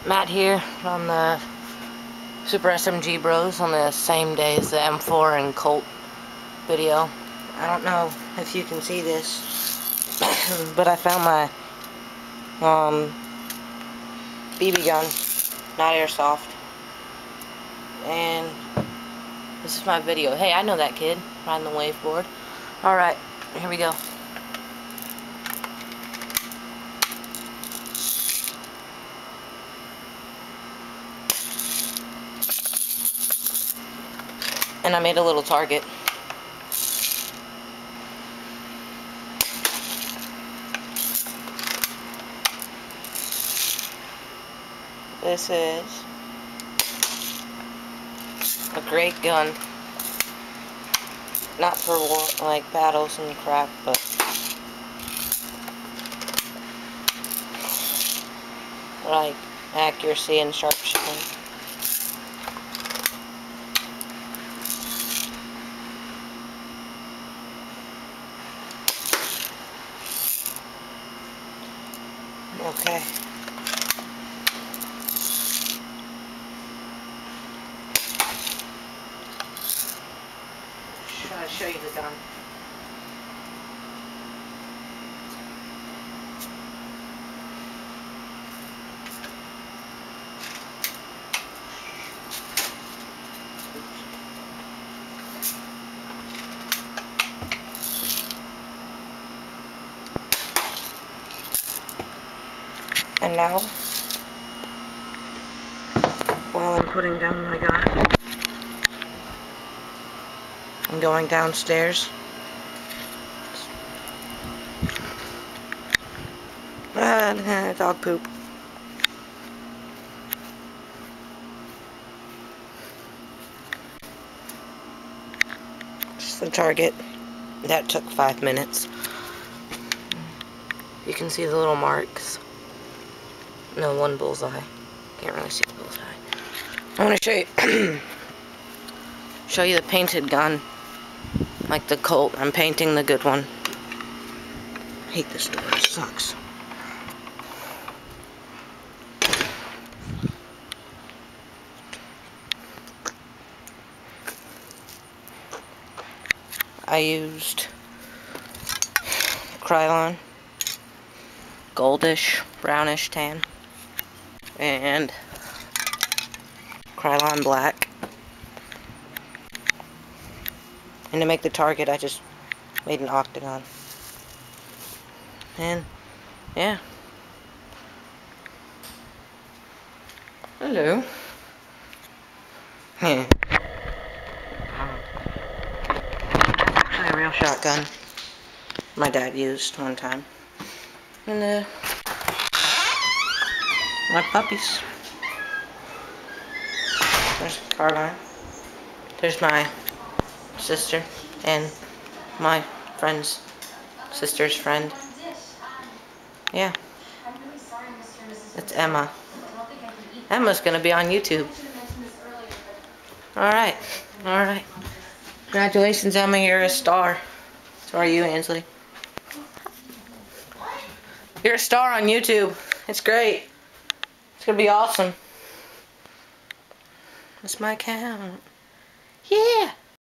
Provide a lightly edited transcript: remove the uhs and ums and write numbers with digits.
Matt here on the Super SMG Bros on the same day as the M4 and Colt video. I don't know if you can see this, but I found my BB gun, not airsoft, and this is my video. Hey, I know that kid riding the waveboard. Alright, here we go. And I made a little target. This is a great gun. Not for war, like battles and crap, but like accuracy and sharpshooting. Okay. Try to show you the gun. And now, while I'm putting down my gun, I'm going downstairs. Dog poop. Just the target. That took 5 minutes. You can see the little marks. No, one bullseye. Can't really see the bullseye. I want to show you show you the painted gun, like the Colt. I'm painting the good one. I hate this door. It sucks. I used Krylon, goldish, brownish tan, and Krylon black. And to make the target, I just made an octagon. And yeah. Hello. Yeah. Actually a real shotgun my dad used one time. And my puppies. There's Caroline. There's my sister and my friend's sister's friend. Yeah. That's Emma. Emma's gonna be on YouTube. Alright. Alright. Congratulations, Emma, you're a star. So are you, Ansley. You're a star on YouTube. It's great. It's gonna be awesome. That's my account. Yeah.